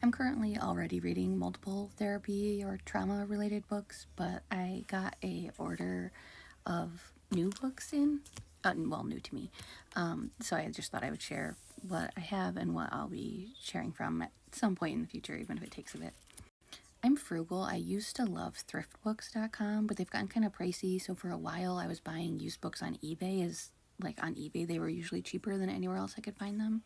I'm currently already reading multiple therapy or trauma related books, but I got a order of new books in. Well, new to me. So I just thought I would share what I have and what I'll be sharing from at some point in the future, even if it takes a bit. I'm frugal. I used to love thriftbooks.com, but they've gotten kind of pricey. So for a while, I was buying used books on eBay. As like on eBay, they were usually cheaper than anywhere else I could find them.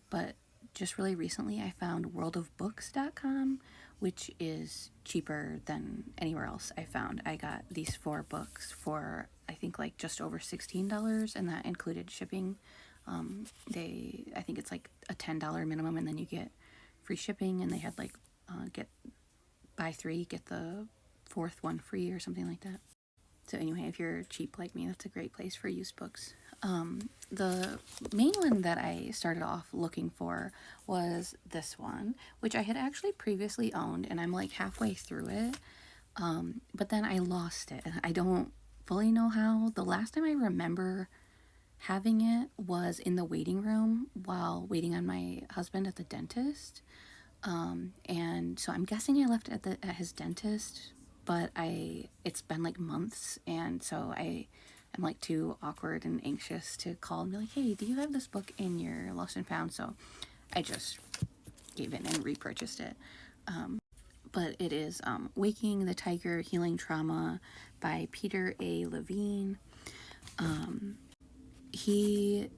But just really recently, I found worldofbooks.com, which is cheaper than anywhere else I found. I got these 4 books for I think like just over $16, and that included shipping. I think it's like a $10 minimum, and then you get free shipping. And they had like get buy 3 get the 4th one free or something like that. So anyway, if you're cheap like me, that's a great place for used books. The main one that I started off looking for was this one, which I had actually previously owned, and I'm like halfway through it. But then I lost it, and I don't fully know how. The last time I remember having it was in the waiting room while waiting on my husband at the dentist. And so I'm guessing I left it at his dentist, but it's been like months, and so I'm like too awkward and anxious to call and be like, hey, do you have this book in your lost and found? So I just gave in and repurchased it. But it is Waking the Tiger, Healing Trauma by Peter A. Levine. He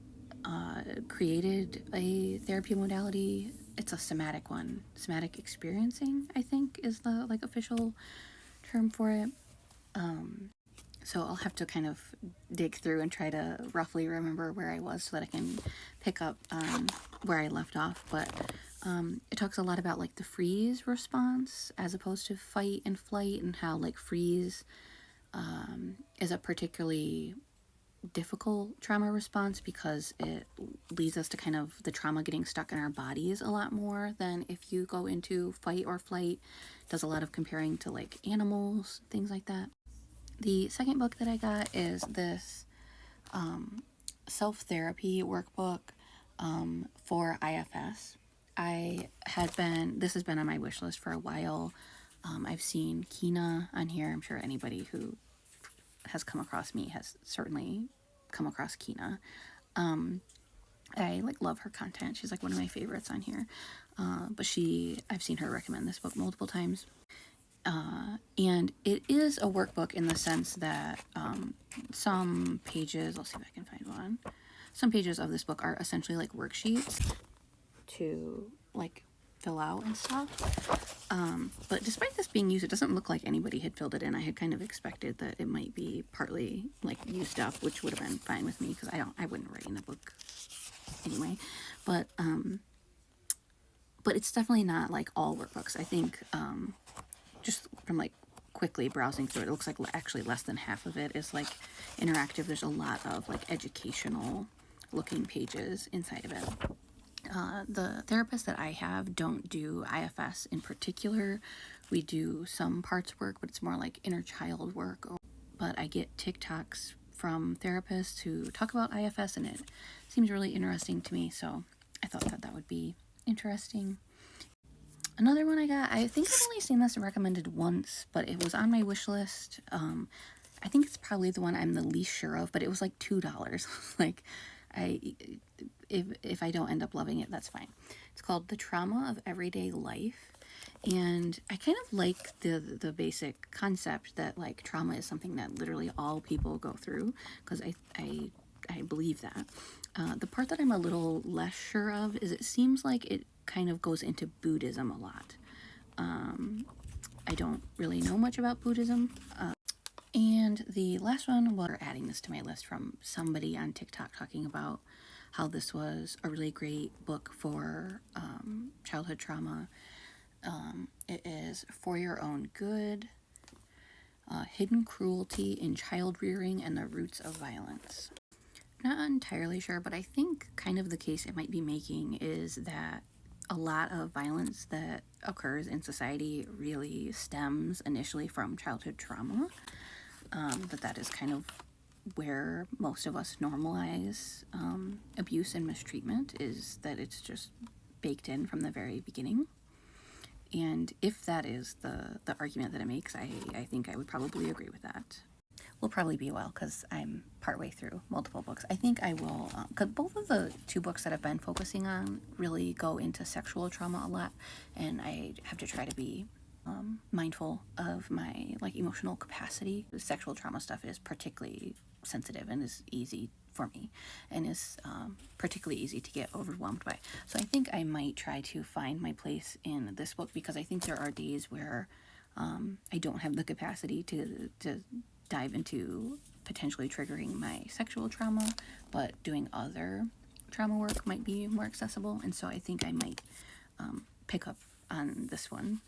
created a therapy modality. It's a somatic one. Somatic experiencing, I think, is the like official term for it. So I'll have to kind of dig through and try to roughly remember where I was so that I can pick up where I left off. But it talks a lot about like the freeze response as opposed to fight and flight, and how like freeze is a particularly difficult trauma response because it leads us to kind of the trauma getting stuck in our bodies a lot more than if you go into fight or flight. It does a lot of comparing to like animals, things like that. The second book that I got is this self-therapy workbook for IFS. This has been on my wish list for a while. I've seen Kina on here. I'm sure anybody who has come across me has certainly come across Kina. I like love her content. She's like one of my favorites on here. But I've seen her recommend this book multiple times. And it is a workbook in the sense that some pages, I'll see if I can find one. Some pages of this book are essentially like worksheets to like fill out and stuff. But despite this being used, it doesn't look like anybody had filled it in. I had kind of expected that it might be partly like used up, which would have been fine with me because I wouldn't write in a book anyway. But it's definitely not like all workbooks. I think just from like quickly browsing through it, it looks like actually less than half of it is like interactive. There's a lot of like educational looking pages inside of it. The therapists that I have don't do IFS in particular. We do some parts work, but it's more like inner child work. But I get TikToks from therapists who talk about IFS, and it seems really interesting to me, so I thought that would be interesting. Another one I got, I think I've only seen this recommended once, but it was on my wish list. I think it's probably the one I'm the least sure of, but it was like $2. Like, if I don't end up loving it, that's fine. It's called The Trauma of Everyday Life. And I kind of like the basic concept that like trauma is something that literally all people go through, because I believe that. The part that I'm a little less sure of is it seems like it kind of goes into Buddhism a lot. I don't really know much about Buddhism. And the last one, we're adding this to my list from somebody on TikTok talking about how this was a really great book for childhood trauma. It is For Your Own Good, Hidden Cruelty in Child Rearing and the Roots of Violence. Not entirely sure, but I think kind of the case it might be making is that a lot of violence that occurs in society really stems initially from childhood trauma. That is kind of where most of us normalize abuse and mistreatment, is that it's just baked in from the very beginning. And if that is the argument that it makes, I think I would probably agree with that. Will probably be a while because I'm partway through multiple books. I think I will, because both of the two books that I've been focusing on really go into sexual trauma a lot, and I have to try to be mindful of my like emotional capacity. The sexual trauma stuff is particularly sensitive and is easy for me, and is particularly easy to get overwhelmed by. So I think I might try to find my place in this book, because I think there are days where I don't have the capacity to dive into potentially triggering my sexual trauma, but doing other trauma work might be more accessible. And so I think I might pick up on this one.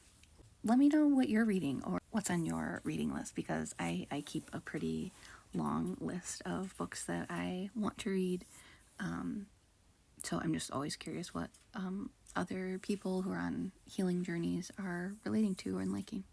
Let me know what you're reading or what's on your reading list, because I keep a pretty long list of books that I want to read. So I'm just always curious what other people who are on healing journeys are relating to and liking.